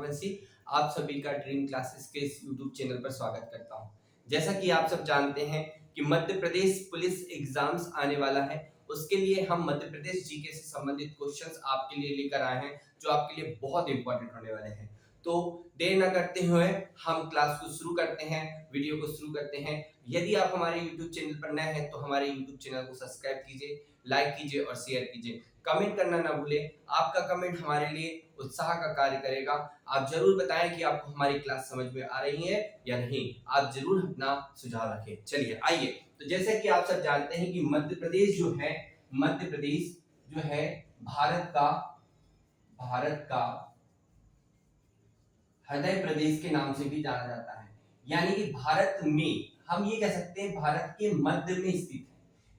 Forensic आप सभी का ड्रीम क्लासेस के इस यूट्यूब चैनल पर स्वागत करता हूं। जैसा कि आप सब जानते हैं कि मध्य प्रदेश पुलिस एग्जाम्स आने वाला है, उसके लिए हम मध्य प्रदेश जीके से संबंधित क्वेश्चंस आपके लिए लेकर आए हैं जो आपके लिए बहुत इंपॉर्टेंट होने वाले हैं। तो देर न करते हुए हम क्लास को शुरू करते हैं, वीडियो को शुरू करते हैं। यदि आप हमारे यूट्यूब चैनल पर नए हैं तो हमारे यूट्यूब चैनल को सब्सक्राइब कीजिए, लाइक कीजिए और शेयर कीजिए। कमेंट करना ना भूलें, आपका कमेंट हमारे लिए उत्साह का कार्य करेगा। आप जरूर बताएं कि आपको हमारी क्लास समझ में आ रही है या नहीं। आप जरूर अपना सुझाव रखें। चलिए आइए, तो जैसे कि आप सब जानते हैं कि मध्य प्रदेश जो है भारत का हृदय प्रदेश के नाम से भी जाना जाता है। यानी कि भारत में हम ये कह सकते हैं भारत के मध्य में स्थित है,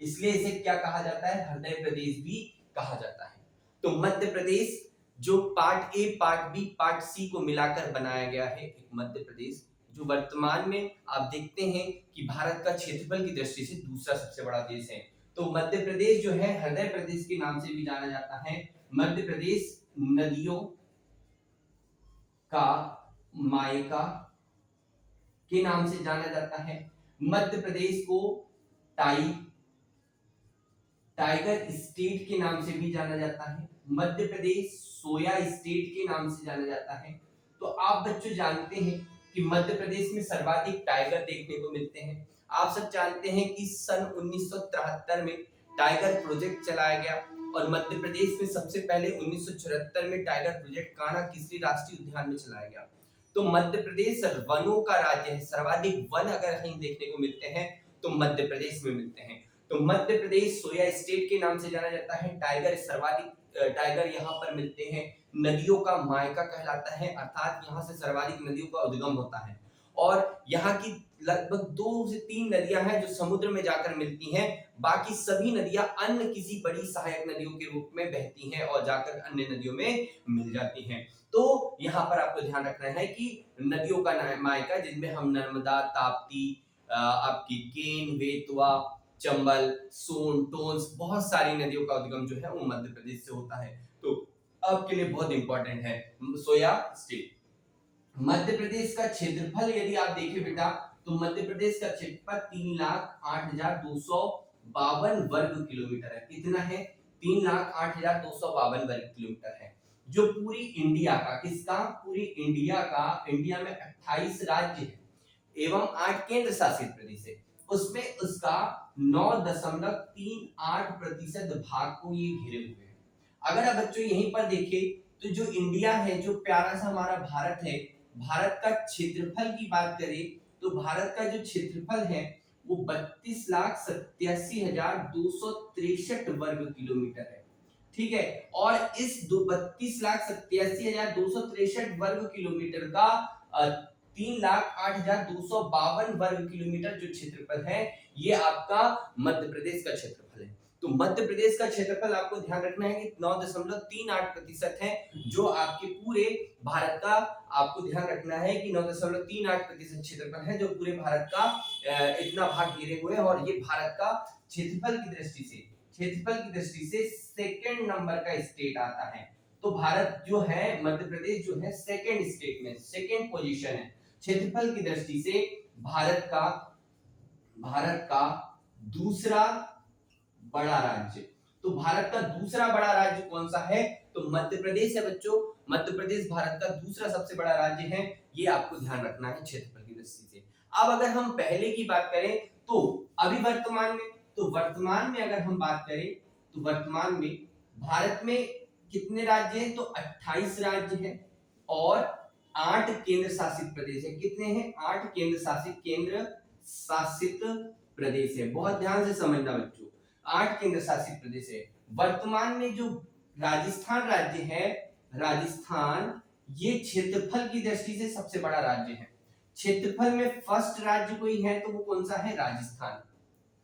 इसलिए इसे क्या कहा जाता है, हृदय प्रदेश भी कहा जाता है। तो मध्य प्रदेश जो part A, part B, part C को मिलाकर बनाया गया है एक मध्य प्रदेश, जो वर्तमान में आप देखते हैं कि भारत का क्षेत्रफल की दृष्टि से दूसरा सबसे बड़ा देश है। तो मध्य प्रदेश जो है हृदय प्रदेश के नाम से भी जाना जाता है। मध्य प्रदेश नदियों का मायका के नाम से जाना जाता है। मध्य प्रदेश को टाइगर स्टेट के नाम से भी जाना जाता है। मध्य प्रदेश सोया स्टेट के नाम से जाना जाता है। तो आप बच्चों जानते हैं कि मध्य प्रदेश में सर्वाधिक टाइगर देखने को मिलते हैं। आप सब जानते हैं कि सन 1973 में टाइगर प्रोजेक्ट चलाया गया और मध्य प्रदेश में सबसे पहले 1974 में टाइगर प्रोजेक्ट कान्हा किसली राष्ट्रीय उद्यान में चलाया गया। तो मध्य प्रदेश वनों का राज्य है। सर्वाधिक वन अगर कहीं देखने को मिलते हैं तो मध्य प्रदेश में मिलते हैं। तो मध्य प्रदेश सोया स्टेट के नाम से जाना जाता है। टाइगर यहाँ पर मिलते हैं। नदियों का मायका कहलाता है, अर्थात यहाँ से सर्वाधिक नदियों का उद्गम होता है और यहाँ की लगभग 2 से 3 नदियां हैं जो समुद्र में जाकर मिलती हैं। बाकी सभी नदियां अन्य किसी बड़ी सहायक नदियों के रूप में बहती हैं और जाकर अन्य नदियों में मिल जाती हैं। तो यहाँ पर आपको ध्यान रखना है कि नदियों का मायका, जिनमें हम नर्मदा, ताप्ती, आपकी केन, बेतवा, चंबल, सोन, टोंस, बहुत सारी नदियों का उद्गम जो है वो मध्य प्रदेश से होता है। तो आपके लिए बहुत इंपॉर्टेंट है सोया स्टेट। मध्य प्रदेश का क्षेत्रफल यदि आप देखें बेटा, तो मध्य प्रदेश का क्षेत्रफल 3,08,252 वर्ग किलोमीटर है। कितना है? 3,08,252 वर्ग किलोमीटर है, जो पूरी इंडिया का, किसका? पूरी इंडिया का, इंडिया में 28 राज्य है एवं 8 केंद्र शासित प्रदेश है, उसमें उसका 9.38% भाग को ये घेरे हुए हैं। अगर आप बच्चों यहीं पर देखें तो जो इंडिया है, जो प्यारा सा हमारा भारत है, भारत का क्षेत्रफल की बात करें तो भारत का जो क्षेत्रफल है वो 32,87,263 वर्ग किलोमीटर है। ठीक है, और इस 32,87,263 वर्ग किलोमीटर का 3,08,252 वर्ग किलोमीटर जो क्षेत्रफल है, ये आपका मध्य प्रदेश का क्षेत्रफल है। तो मध्य प्रदेश का क्षेत्रफल आपको ध्यान रखना है कि 9.38% है, जो आपके पूरे भारत का, आपको ध्यान रखना है कि 9.38% क्षेत्रफल है जो पूरे भारत का इतना भाग घेरे हुए हैं। और ये भारत का क्षेत्रफल की दृष्टि से सेकंड नंबर का स्टेट आता है। तो भारत जो है, मध्य प्रदेश जो है सेकंड स्टेट में, सेकंड पोजीशन है क्षेत्रफल की दृष्टि से। भारत का दूसरा बड़ा राज्य, तो भारत का दूसरा बड़ा राज्य कौन सा है? तो मध्य प्रदेश है बच्चों। मध्य प्रदेश भारत का दूसरा सबसे बड़ा राज्य है, ये आपको ध्यान रखना है क्षेत्रफल की दृष्टि से। अब अगर हम पहले की बात करें तो अभी वर्तमान में अगर हम बात करें तो वर्तमान में भारत में कितने राज्य हैं? तो 28 राज्य हैं और 8 केंद्र शासित प्रदेश है। कितने हैं? 8 केंद्र शासित प्रदेश है। बहुत ध्यान से समझना बच्चों, 8 केंद्र शासित प्रदेश है। वर्तमान में जो राजस्थान राज्य है, राजस्थान ये क्षेत्रफल की दृष्टि से सबसे बड़ा राज्य है। क्षेत्रफल में फर्स्ट राज्य कोई है तो वो कौन सा है? राजस्थान।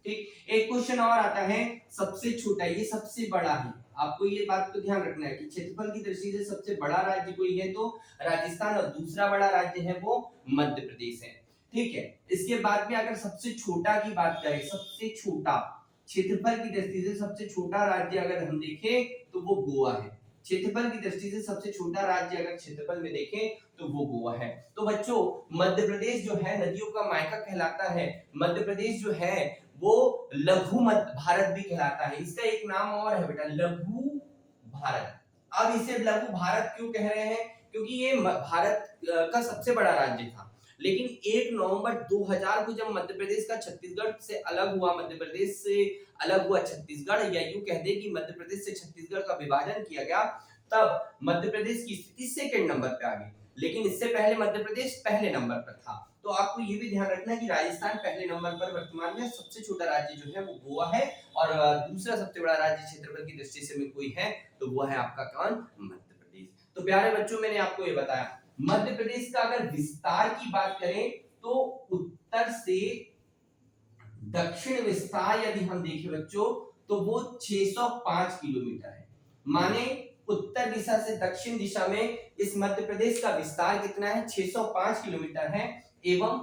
ठीक, एक क्वेश्चन और आता है, सबसे छोटा, ये सबसे बड़ा है। आपको ये बात को ध्यान रखना है कि क्षेत्रफल की दृष्टि से सबसे बड़ा राज्य कोई है तो राजस्थान, और दूसरा बड़ा राज्य है वो मध्य प्रदेश है। ठीक है, इसके बाद में अगर सबसे छोटा की बात करें, सबसे छोटा क्षेत्रफल की दृष्टि से सबसे छोटा राज्य अगर हम देखें तो वो गोवा है। क्षेत्रफल की दृष्टि से सबसे छोटा राज्य अगर क्षेत्रफल में देखें तो वो गोवा है। तो बच्चों मध्य प्रदेश जो है नदियों का मायका कहलाता है। मध्य प्रदेश जो है वो लघु मध्य भारत भी कहलाता है। इसका एक नाम और है बेटा, लघु भारत। अब इसे लघु भारत क्यों कह रहे हैं? क्योंकि ये भारत का सबसे बड़ा राज्य था, लेकिन 1 नवंबर 2000 को जब मध्य प्रदेश का छत्तीसगढ़ से अलग हुआ, मध्य प्रदेश से अलग हुआ छत्तीसगढ़, या यूं कह दे कि मध्य प्रदेश से छत्तीसगढ़ का विभाजन किया गया, तब मध्य प्रदेश की स्थिति सेकंड नंबर पे आ गई, लेकिन इससे पहले मध्य प्रदेश पहले नंबर पर था। तो आपको ये भी ध्यान रखना कि राजस्थान पहले नंबर पर वर्तमान में, सबसे छोटा राज्य जो है वो गोवा है, और दूसरा सबसे बड़ा राज्य क्षेत्रफल की दृष्टि से में कोई है तो वो है आपका कौन? मध्य प्रदेश। तो प्यारे बच्चों मैंने आपको ये बताया, मध्य प्रदेश का अगर विस्तार की बात करें तो उत्तर से दक्षिण विस्तार यदि हम देखें बच्चों तो वो 605 किलोमीटर है। माने उत्तर दिशा से दक्षिण दिशा में इस मध्य प्रदेश का विस्तार कितना है? 605 किलोमीटर है। एवं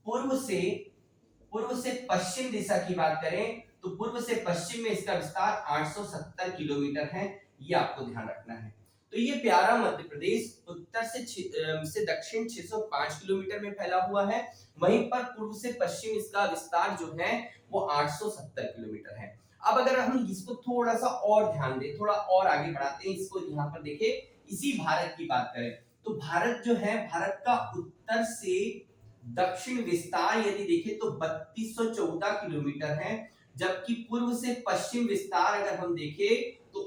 पूर्व से पश्चिम दिशा की बात करें तो पूर्व से पश्चिम में इसका विस्तार 870 किलोमीटर है। ये आपको ध्यान रखना है। तो ये प्यारा मध्य प्रदेश उत्तर से दक्षिण 605 किलोमीटर में फैला हुआ है, वहीं पर पूर्व से पश्चिम इसका विस्तार जो है वो 870 किलोमीटर है। अब अगर हम इसको थोड़ा सा और ध्यान दें, थोड़ा और आगे बढ़ाते हैं इसको, यहाँ पर देखिए इसी भारत की बात करें तो भारत जो है, भारत का उत्तर से दक्षिण विस्तार यदि देखें तो 3214 किलोमीटर है, जबकि पूर्व से पश्चिम विस्तार अगर हम देखें तो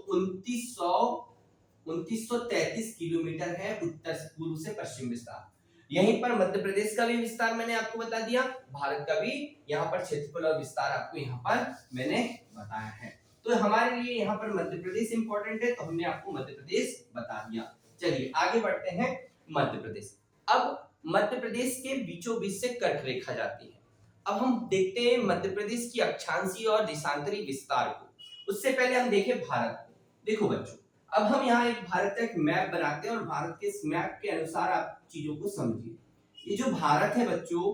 2933 किलोमीटर है उत्तर से पूर्व से पश्चिम विस्तार। यहीं पर मध्य प्रदेश का भी विस्तार मैंने आपको बता दिया, भारत का भी यहाँ पर क्षेत्रफल और विस्तार आपको यहाँ पर मैंने बताया है। तो हमारे लिए यहाँ पर मध्य प्रदेश इंपॉर्टेंट है, तो हमने आपको मध्य प्रदेश बता दिया। चलिए आगे बढ़ते हैं। मध्य प्रदेश, अब मध्य प्रदेश के बीचों बीच से कर्क रेखा जाती है। अब हम देखते हैं मध्य प्रदेश की अक्षांशीय और देशांतरी विस्तार को। उससे पहले हम देखें भारत को। देखो बच्चों, अब हम यहाँ एक भारत का एक मैप बनाते हैं और भारत के इस मैप के अनुसार आप चीजों को समझिए। ये जो भारत है बच्चों,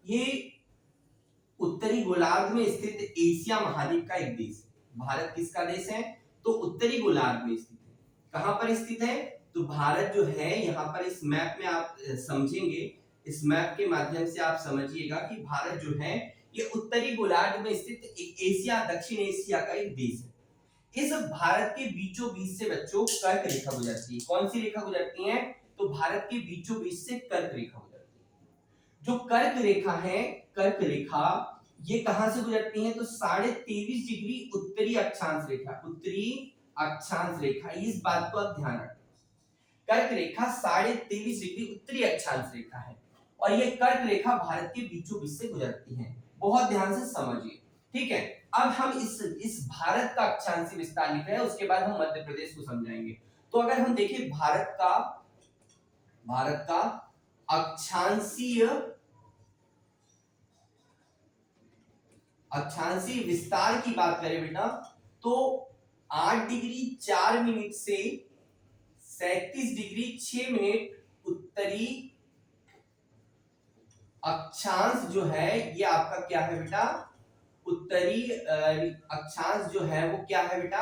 ये उत्तरी गोलार्ध में स्थित एशिया महाद्वीप का एक देश है। भारत किसका देश है? तो उत्तरी गोलार्ध में स्थित है। कहां पर स्थित है? तो भारत जो है यहाँ पर इस मैप में आप समझेंगे, इस मैप के माध्यम से आप समझिएगा कि भारत जो है ये उत्तरी गोलार्ध में स्थित एक एशिया, दक्षिण एशिया का एक देश है। इस भारत के बीचों बीच से बच्चों कर्क रेखा गुजरती है। कौन सी रेखा गुजरती है? तो भारत के बीचों बीच से कर्क रेखा गुजरती है। जो कर्क रेखा है, कर्क रेखा ये कहां से गुजरती है? तो 23.5 डिग्री उत्तरी अक्षांश रेखा, उत्तरी अक्षांश रेखा, इस बात को आप ध्यान रखें। कर्क रेखा 23.5 डिग्री उत्तरी अक्षांश रेखा है और ये कर्क रेखा भारत के बीचों बीच से गुजरती है। बहुत ध्यान से समझिए, ठीक है। अब हम इस भारत का अक्षांशीय विस्तार लिख रहे हैं, उसके बाद हम मध्य प्रदेश को समझाएंगे। तो अगर हम देखें भारत का अक्षांशीय विस्तार की बात करें बेटा तो 8 डिग्री 4 मिनट से 37 डिग्री 6 मिनट उत्तरी अक्षांश जो है ये आपका क्या है बेटा? उत्तरी अक्षांश जो है वो क्या है बेटा?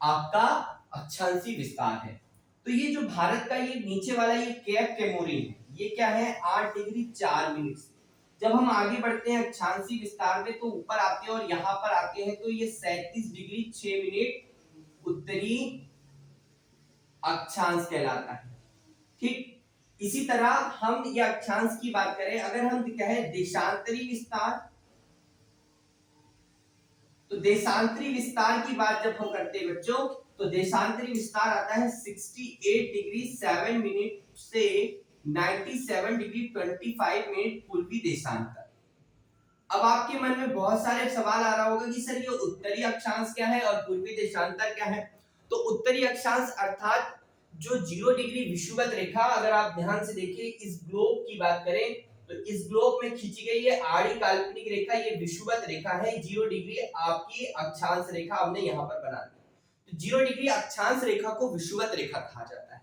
आपका अक्षांशीय विस्तार है। तो ये जो भारत का ये नीचे वाला ये केप केमोरिन है, ये क्या है? 8 डिग्री 4 मिनट से। जब हम आगे बढ़ते हैं अक्षांशीय विस्तार में तो ऊपर आते हैं और यहाँ पर आते हैं तो ये 37 डिग्री 6 मिनट उत्तरी अक्षांश कहलाता है, ठीक। इसी तरह हम ये अक्षांश की बात करें, अगर हम कहें देशांतरी विस्तार, तो देशांतरी विस्तार की बात जब हम करते हैं बच्चों तो देशांतरी विस्तार आता है 68 डिग्री 7 मिनट से 97 डिग्री 25 मिनट पूर्वी देशांतर। अब आपके मन में बहुत सारे सवाल आ रहा होगा कि सर ये उत्तरी अक्षांश क्या है और पूर्वी देशांतर क्या है? तो उत्तरी अक्षांश अर्थात जो 0 डिग्री विषुवत रेखा, अगर आप ध्यान से देखिए इस ग्लोब की बात करें तो इस ग्लोब में खींची गई ये आड़ी काल्पनिक रेखा, ये विषुवत रेखा है। 0 डिग्री आपकी अक्षांश रेखा हमने यहाँ पर बना दी। तो 0 डिग्री अक्षांश रेखा को विषुवत रेखा कहा जाता है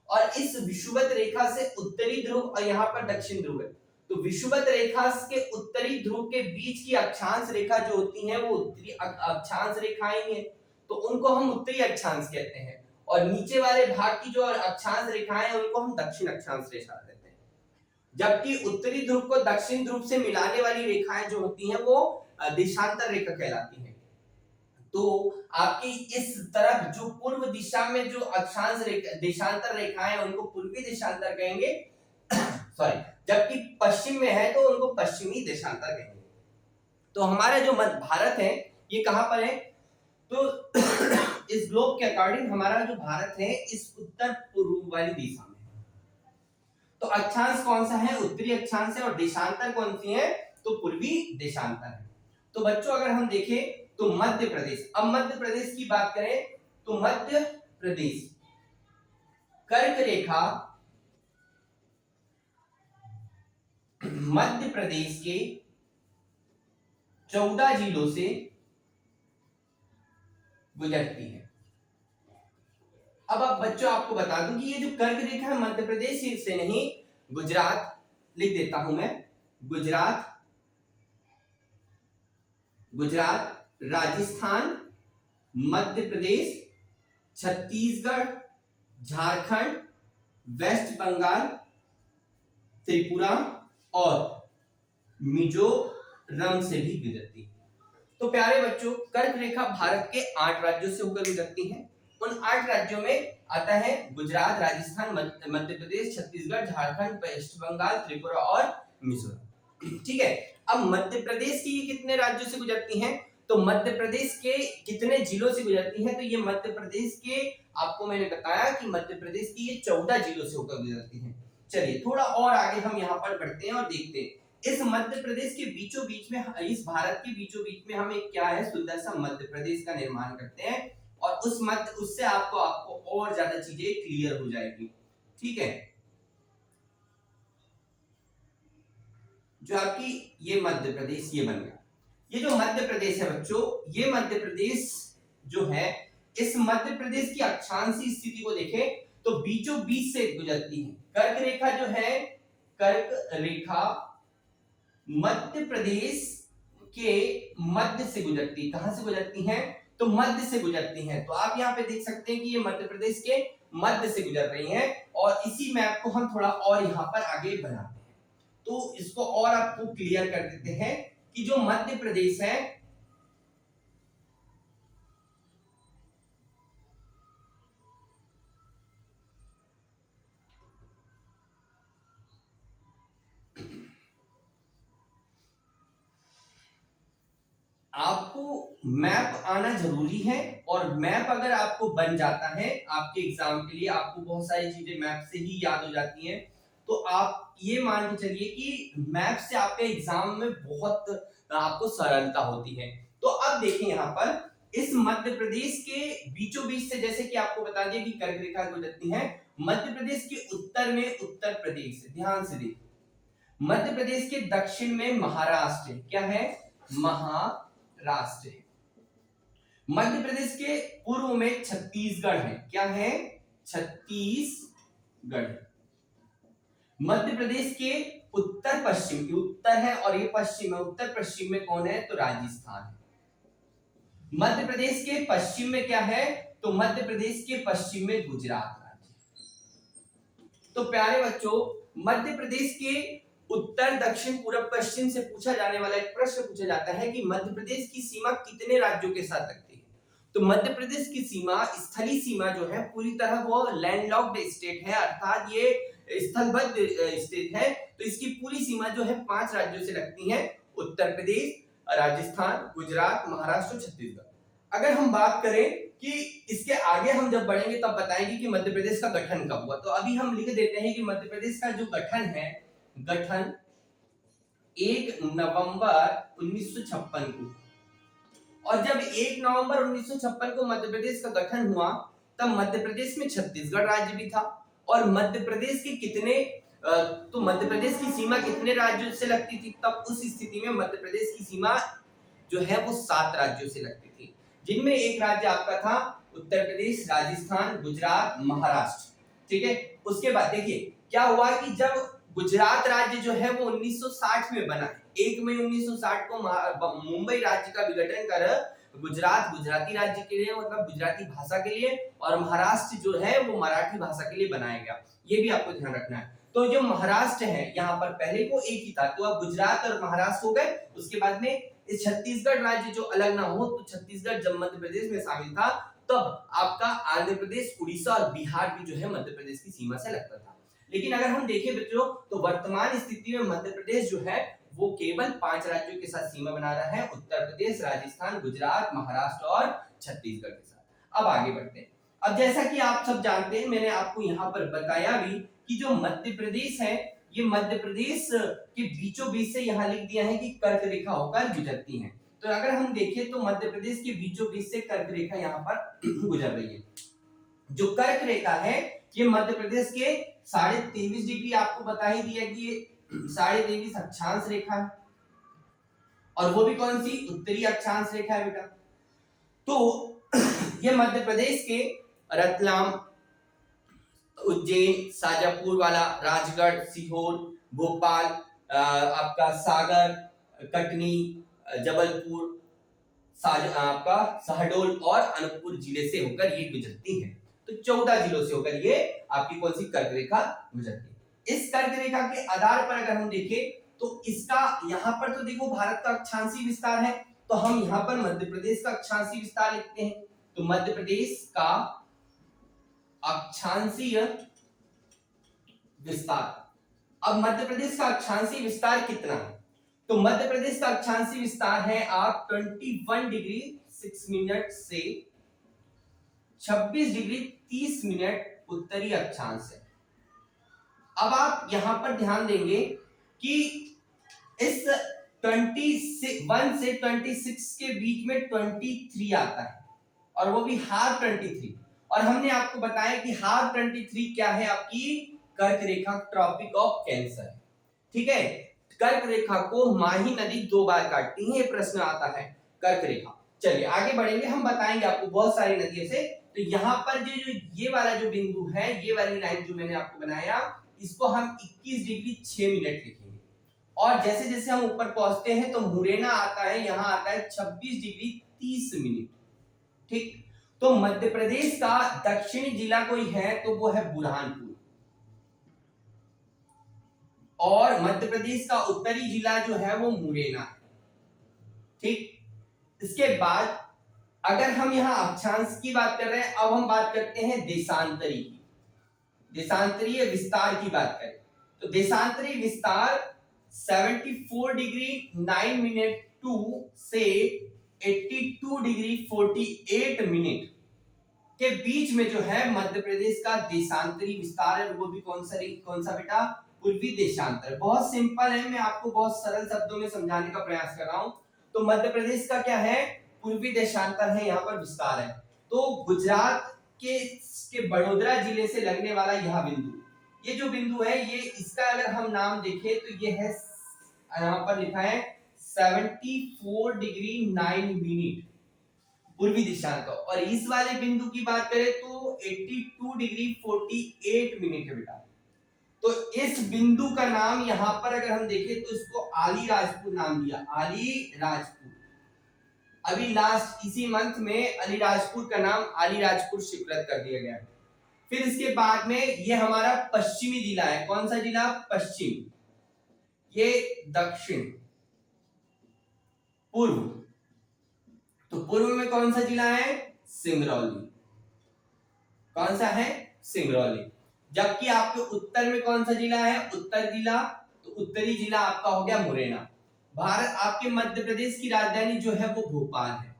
और इस विषुवत रेखा से उत्तरी ध्रुव और यहाँ पर दक्षिण ध्रुव है, तो विषुवत रेखा के उत्तरी ध्रुव के बीच की अक्षांश रेखा जो होती है वो उत्तरी अक्षांश रेखाएं हैं, तो उनको हम उत्तरी अक्षांश कहते हैं। और नीचे वाले भाग की जो अक्षांश रेखाएं हैं उनको हम दक्षिण अक्षांश रेखा कहते हैं, जबकि उत्तरी ध्रुव को दक्षिण ध्रुव से मिलाने वाली रेखाएं जो होती हैं वो देशांतर रेखा कहलाती हैं। तो आपकी इस तरफ जो पूर्व दिशा में जो अक्षांश रेखा देशांतर रेखाएं हैं उनको पूर्वी देशांतर कहेंगे सॉरी, जबकि पश्चिम में है तो उनको पश्चिमी देशांतर कहेंगे। तो हमारा जो मध्य भारत है ये कहां पर है, तो इस ग्लोब के अकॉर्डिंग हमारा जो भारत है इस उत्तर पूर्व वाली दिशा में। तो अक्षांश कौन सा है, उत्तरी अक्षांश है, और देशांतर कौन सी है, तो पूर्वी देशांतर है। तो बच्चों अगर हम देखें तो मध्य प्रदेश, अब मध्य प्रदेश की बात करें तो मध्य प्रदेश कर्क रेखा मध्य प्रदेश के 14 जिलों से गुजरती है। अब बच्चों आपको बता दूं कि ये जो कर्क रेखा है मध्य प्रदेश से नहीं, गुजरात लिख देता हूं मैं, गुजरात, राजस्थान, मध्य प्रदेश, छत्तीसगढ़, झारखंड, वेस्ट बंगाल, त्रिपुरा और मिजोरम से भी गुजरती है। तो प्यारे बच्चों, कर्क रेखा भारत के 8 राज्यों से होकर गुजरती है। उन 8 राज्यों में आता है गुजरात, राजस्थान, मध्य प्रदेश, छत्तीसगढ़, झारखंड, वेस्ट बंगाल, त्रिपुरा और मिजोरम। ठीक है, अब मध्य प्रदेश की ये कितने राज्यों से गुजरती हैं, तो मध्य प्रदेश के कितने जिलों से गुजरती हैं, तो ये मध्य प्रदेश के, आपको मैंने बताया कि मध्य प्रदेश की ये 14 जिलों से होकर गुजरती हैं। चलिए थोड़ा और आगे हम यहाँ पर बढ़ते हैं और देखते हैं इस मध्य प्रदेश के बीचों बीच में, इस भारत के बीचों बीच में हम एक क्या है सुंदर सा मध्य प्रदेश का निर्माण करते हैं, और उससे आपको और ज्यादा चीजें क्लियर हो जाएगी। ठीक है, जो आपकी ये मध्य प्रदेश ये बन गया। ये जो मध्य प्रदेश है बच्चों, ये मध्य प्रदेश जो है, इस मध्य प्रदेश की अक्षांशीय स्थिति को देखें तो बीचों बीच से गुजरती है। कर्क रेखा जो है, कर्क रेखा मध्य प्रदेश के मध्य से गुजरती है। कहां से गुजरती है, तो मध्य से गुजरती हैं। तो आप यहाँ पे देख सकते हैं कि ये मध्य प्रदेश के मध्य से गुजर रही हैं, और इसी मैप को हम थोड़ा और यहाँ पर आगे बढ़ाते हैं तो इसको और आपको क्लियर कर देते हैं कि जो मध्य प्रदेश है, आपको मैप आना जरूरी है, और मैप अगर आपको बन जाता है आपके एग्जाम के लिए, आपको बहुत सारी चीजें मैप से ही याद हो जाती हैं, तो आप ये मान के चलिए कि मैप से आपके एग्जाम में बहुत आपको सरलता होती है। तो अब देखें यहाँ पर इस मध्य प्रदेश के बीचों बीच से, जैसे कि आपको बता दिया कि कर्क रेखा गुजरती है, मध्य प्रदेश के उत्तर में उत्तर प्रदेश, ध्यान से देखिए, मध्य प्रदेश के दक्षिण में महाराष्ट्र, क्या है, महाराष्ट्र है, मध्य प्रदेश के पूर्व में छत्तीसगढ़ है, क्या है, छत्तीसगढ़, मध्य प्रदेश के उत्तर पश्चिम, उत्तर है और ये पश्चिम है, उत्तर पश्चिम में कौन है, तो राजस्थान है, मध्य प्रदेश के पश्चिम में क्या है, तो मध्य प्रदेश के पश्चिम में गुजरात राज्य। तो प्यारे बच्चों, मध्य प्रदेश के उत्तर, दक्षिण, पूर्व, पश्चिम से पूछा जाने वाला एक प्रश्न पूछा जाता है कि मध्य प्रदेश की सीमा कितने राज्यों के साथ लगती है। तो मध्य प्रदेश की सीमा, स्थलीय सीमा जो है, पूरी तरह वो लैंडलॉक्ड स्टेट है, अर्थात ये स्थलबद्ध स्टेट है। तो इसकी पूरी सीमा जो है 5 राज्यों से लगती है, उत्तर प्रदेश, राजस्थान, गुजरात, महाराष्ट्र, छत्तीसगढ़। अगर हम बात करें कि इसके आगे हम जब बढ़ेंगे तब बताएंगे कि मध्य प्रदेश का गठन कब हुआ। तो अभी हम लिख देते हैं कि मध्य प्रदेश का जो गठन है, गठन 1 नवंबर 1956 को, और जब 1 नवंबर 1956 को मध्य प्रदेश का गठन हुआ तब मध्य प्रदेश में छत्तीसगढ़ राज्य भी था, और मध्य प्रदेश के कितने, तो मध्य प्रदेश की सीमा कितने राज्यों से लगती थी, तब उस स्थिति में मध्य प्रदेश की सीमा जो है वो 7 राज्यों से लगती थी, जिनमें एक राज्य आपका था उत्तर प्रदेश, राजस्थान, गुजरात, महाराष्ट्र। ठीक है, उसके बाद देखिए क्या हुआ कि जब गुजरात राज्य जो है वो 1960 में बना, 1 मई 1960 को मुंबई राज्य का विघटन कर गुजरात गुजराती राज्य के लिए मतलब गुजराती भाषा के लिए, और महाराष्ट्र जो है वो मराठी भाषा के लिए बनाया गया, ये भी आपको ध्यान रखना है। तो जो महाराष्ट्र है यहाँ पर पहले वो एक ही था, तो अब गुजरात और महाराष्ट्र हो गए। उसके बाद में इस छत्तीसगढ़ राज्य जो अलग ना हो, तो छत्तीसगढ़ जब मध्य प्रदेश में शामिल था तब आपका आंध्र प्रदेश, उड़ीसा और बिहार भी जो है मध्य प्रदेश की सीमा से लगता था। लेकिन अगर हम देखें बच्चों तो वर्तमान स्थिति में मध्य प्रदेश जो है वो केवल 5 राज्यों के साथ सीमा बना रहा है, उत्तर प्रदेश, राजस्थान, गुजरात, महाराष्ट्र और छत्तीसगढ़ के साथ। अब आगे बढ़ते हैं। अब जैसा कि आप सब जानते हैं, मैंने आपको यहाँ पर बताया भी कि जो मध्य प्रदेश है, ये मध्य प्रदेश के बीचों बीच से यहाँ लिख दिया है कि कर्क रेखा होकर गुजरती है। तो अगर हम देखें तो मध्य प्रदेश के बीचों बीच से कर्क रेखा यहाँ पर गुजर रही है। जो कर्क रेखा है ये मध्य प्रदेश के 23.5 डिग्री, आपको बता ही दिया कि ये 23.5 अक्षांश रेखा है, और वो भी कौन सी, उत्तरी अक्षांश रेखा है बेटा। तो ये मध्य प्रदेश के रतलाम, उज्जैन, शाजापुर वाला, राजगढ़, सीहोर, भोपाल, आपका सागर, कटनी, जबलपुर, आपका शहडोल और अनूपपुर जिले से होकर ये गुजरती है। तो 14 जिलों से होकर ये आपकी कौन सी कर्क रेखा गुजरती है। इस कर्क रेखा के आधार पर अगर हम देखें तो इसका यहाँ पर तो देखो भारत का अक्षांशीय विस्तार है, तो हम यहाँ पर मध्य प्रदेश का अक्षांशीय विस्तार लिखते हैं। तो मध्य प्रदेश का अक्षांशीय विस्तार, अब मध्य प्रदेश का अक्षांशीय विस्तार कितना है, तो मध्य प्रदेश का अक्षांशीय विस्तार है आप 21 डिग्री 6 मिनट से 26 डिग्री 30 मिनट उत्तरी अक्षांश है। अब आप यहां पर ध्यान देंगे कि इस 21 से 26 के बीच में 23 आता है, और वो भी हाफ 23, और हमने आपको बताया कि हाफ 23 क्या है, आपकी कर्क रेखा, ट्रॉपिक ऑफ कैंसर, ठीक है। कर्क रेखा को माही नदी 2 बार काटती है, ये प्रश्न आता है कर्क रेखा। चलिए आगे बढ़ेंगे, हम बताएंगे आपको बहुत सारी नदियों से। तो यहाँ पर जो ये वाला जो बिंदु है, ये वाली लाइन जो मैंने आपको बनाया, इसको हम 21 डिग्री 6 मिनट लिखेंगे, और जैसे जैसे हम ऊपर पहुंचते हैं तो मुरैना आता है, यहाँ आता है 26 डिग्री 30 मिनट, ठीक। तो मध्य प्रदेश का दक्षिणी जिला कोई है तो वो है बुरहानपुर, और मध्य प्रदेश का उत्तरी जिला जो है वो मुरैना है, ठीक। इसके बाद अगर हम यहाँ अक्षांश की बात कर रहे हैं, अब हम बात करते हैं देशांतरी की, देशांतरीय विस्तार की बात करें तो देशांतरीय विस्तार 74 डिग्री 9 मिनट 2 से 82 डिग्री 48 मिनट के बीच में जो है मध्य प्रदेश का देशांतरी विस्तार है, वो भी कौन सा बेटा, पूर्वी देशांतर। बहुत सिंपल है, मैं आपको बहुत सरल शब्दों में समझाने का प्रयास कर रहा हूं। तो मध्य प्रदेश का क्या है, पूर्वी देशांतर है, यहाँ पर विस्तार है। तो गुजरात के बड़ोदरा जिले से लगने वाला यह बिंदु, ये जो बिंदु है, ये इसका अगर हम नाम देखें तो ये है, यहाँ पर लिखा है 74 डिग्री 9 मिनट पूर्वी देशांतर, और इस वाले बिंदु की बात करें तो 82 डिग्री 48 मिनट है बेटा। तो इस बिंदु का नाम यहां पर अगर हम देखें तो इसको अलीराजपुर नाम दिया, अलीराजपुर। अभी लास्ट इसी मंथ में अलीराजपुर का नाम अलीराजपुर शिवरत कर दिया गया है। फिर इसके बाद में ये हमारा पश्चिमी जिला है, कौन सा जिला, पश्चिम, ये दक्षिण, पूर्व, तो पूर्व में कौन सा जिला है, सिंगरौली, कौन सा है, सिंगरौली। जबकि आपके उत्तर में कौन सा जिला है, उत्तर जिला, तो उत्तरी जिला आपका हो गया मुरैना। भारत, आपके मध्य प्रदेश की राजधानी जो है वो भोपाल है,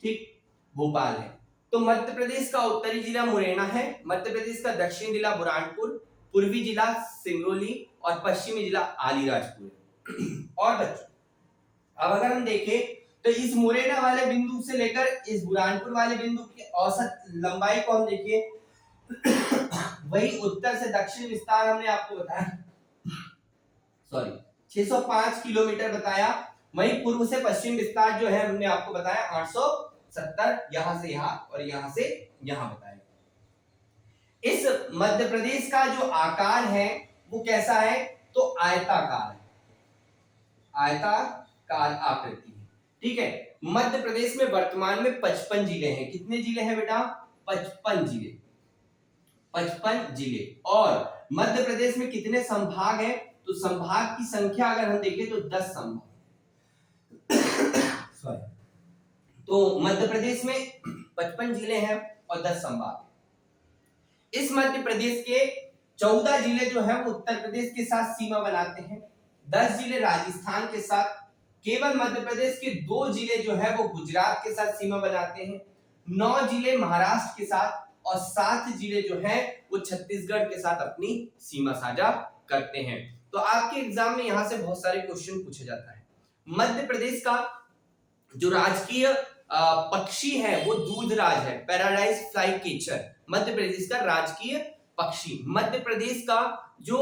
ठीक, भोपाल है। तो मध्य प्रदेश का उत्तरी जिला मुरैना है, मध्य प्रदेश का दक्षिणी जिला बुरहानपुर, पूर्वी जिला सिंगरौली और पश्चिमी जिला अलीराजपुर। और बच्चों अब अगर हम देखें तो इस मुरैना वाले बिंदु से लेकर इस बुरहानपुर वाले बिंदु की औसत लंबाई को हम देखिए, वही उत्तर से दक्षिण विस्तार हमने आपको बताया, सॉरी 605 किलोमीटर बताया, वही पूर्व से पश्चिम विस्तार जो है हमने आपको बताया 870, यहां से यहां और यहां से यहां बताया। इस मध्य प्रदेश का जो आकार है वो कैसा है, तो आयताकार है, आयताकार आकृति है, ठीक है। मध्य प्रदेश में वर्तमान में 55 जिले हैं। कितने जिले हैं बेटा? 55 जिले, 55 जिले। और मध्य प्रदेश में कितने संभाग हैं? तो संभाग की संख्या अगर हम देखें तो 10 संभाग। तो मध्य प्रदेश में 55 जिले हैं और 10 संभाग। इस मध्य प्रदेश के 14 जिले जो है वो उत्तर प्रदेश के साथ सीमा बनाते हैं, 10 जिले राजस्थान के साथ, केवल मध्य प्रदेश के 2 जिले जो है वो गुजरात के साथ सीमा बनाते हैं, 9 जिले महाराष्ट्र के साथ और 7 जिले जो है वो छत्तीसगढ़ के साथ अपनी सीमा साझा करते हैं। तो आपके एग्जाम में यहां से बहुत सारे क्वेश्चन पूछे जाता है। मध्य प्रदेश का जो राजकीय पक्षी है वो दूधराज है, paradise fly catcher Madhya Pradesh का राजकीय पक्षी। मध्य प्रदेश का जो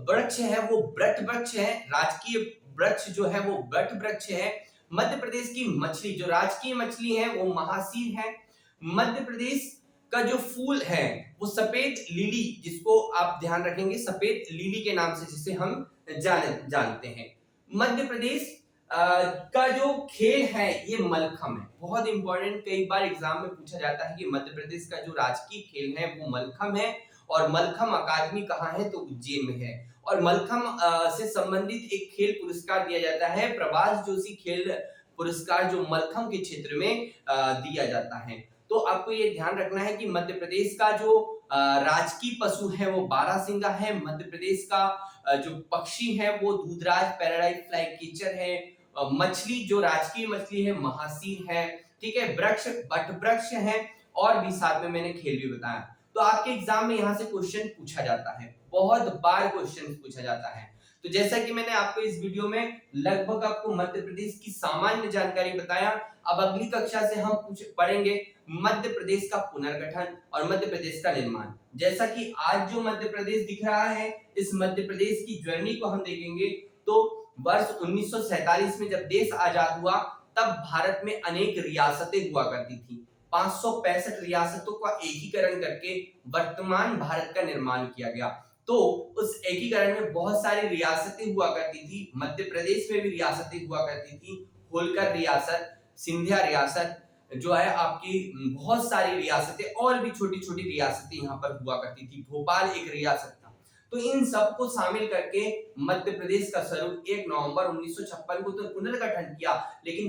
वृक्ष है वो बट वृक्ष है, राजकीय वृक्ष जो है वो बट वृक्ष है। मध्य प्रदेश की मछली जो राजकीय मछली है वो महासीर है। मध्य प्रदेश का जो फूल है वो सफेद लिली, जिसको आप ध्यान रखेंगे सफेद लिली के नाम से जिसे हम जानते हैं। मध्य प्रदेश का जो खेल है ये मलखम है, बहुत इंपॉर्टेंट, कई बार एग्जाम में पूछा जाता है कि मध्य प्रदेश का जो राजकीय खेल है वो मलखम है और मलखम अकादमी कहाँ है? तो उज्जैन में है। और मलखम से संबंधित एक खेल पुरस्कार दिया जाता है, प्रभास जोशी खेल पुरस्कार, जो मलखम के क्षेत्र में दिया जाता है। तो आपको ये ध्यान रखना है कि मध्य प्रदेश का जो राजकीय पशु है वो बारहसिंगा है, मध्य प्रदेश का जो पक्षी है वो दूधराज पैराडाइज फ्लाई कैचर है, मछली जो राजकीय मछली है महासीर है, ठीक है, वृक्ष बट वृक्ष है, और भी साथ में मैंने खेल भी बताया। तो आपके एग्जाम में यहाँ से क्वेश्चन पूछा जाता है, बहुत बार क्वेश्चन पूछा जाता है। तो जैसा कि मैंने आपको इस वीडियो में लगभग आपको मध्य प्रदेश की सामान्य जानकारी बताया, अब अगली कक्षा से हम पढ़ेंगे मध्य प्रदेश का पुनर्गठन और मध्य प्रदेश का निर्माण। जैसा कि आज जो मध्य प्रदेश दिख रहा है, इस मध्य प्रदेश की जर्नी को हम देखेंगे तो वर्ष 1947 में जब देश आजाद हुआ तब भारत में अनेक रियासतें हुआ करती थी। 565 रियासतों का एकीकरण करके वर्तमान भारत का निर्माण किया गया। तो उस एकीकरण में बहुत सारी रियासतें हुआ करती थी, मध्य प्रदेश में भी रियासतें हुआ करती थी, होलकर रियासत, सिंधिया रियासत जो है आपकी, बहुत सारी रियासतें और भी छोटी छोटी रियासतें यहाँ पर हुआ करती थी, भोपाल एक रियासत था। तो इन सबको शामिल करके मध्य प्रदेश का स्वरूप 1 नवंबर 1956 को तो पुनर्गठन किया, लेकिन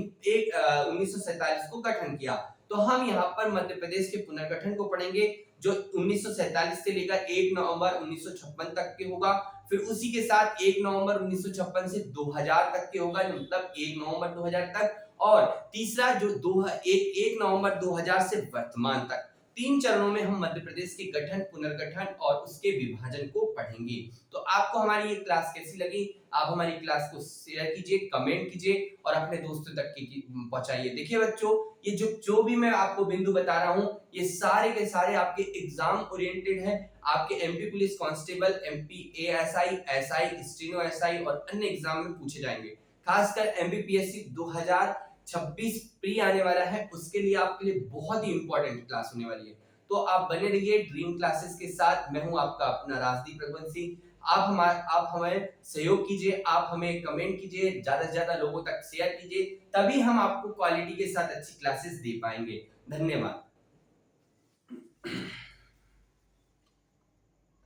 1947 को गठन किया। तो हम यहाँ पर मध्य प्रदेश के पुनर्गठन को पढ़ेंगे जो 1947 से लेकर 1 नवंबर 1956 तक के होगा, फिर उसी के साथ 1 नवंबर 1956 से 2000 तक के होगा, मतलब 1 नवंबर 2000 तक, और तीसरा जो 1 नवंबर 2000 से वर्तमान तक। 3 चरणों में हम मध्य प्रदेश के गठन, पुनर्गठन और उसके विभाजन को पढ़ेंगे। तो आपको हमारी ये क्लास कैसी लगी? आप हमारी क्लास को शेयर कीजिए, कमेंट कीजिए और अपने दोस्तों तक पहुंचाइए। देखिए बच्चों, ये जो भी मैं आपको बिंदु बता रहा हूँ ये सारे के सारे आपके एग्जाम ओरिएंटेड है। आपके MP police constable, MP ASI, SI, steno SI और अन्य एग्जाम में पूछे जाएंगे। खासकर एमपीपीएससी 2026 प्री आने वाला है, उसके लिए आपके लिए बहुत ही इंपॉर्टेंट क्लास होने वाली है। तो आप बने रहिए ड्रीम क्लासेस के साथ। मैं हूं आपका अपना राजदीप रघुवंशी। आप हमें सहयोग कीजिए, आप हमें कमेंट कीजिए, ज्यादा से ज्यादा लोगों तक शेयर कीजिए, तभी हम आपको क्वालिटी के साथ अच्छी क्लासेस दे पाएंगे। धन्यवाद।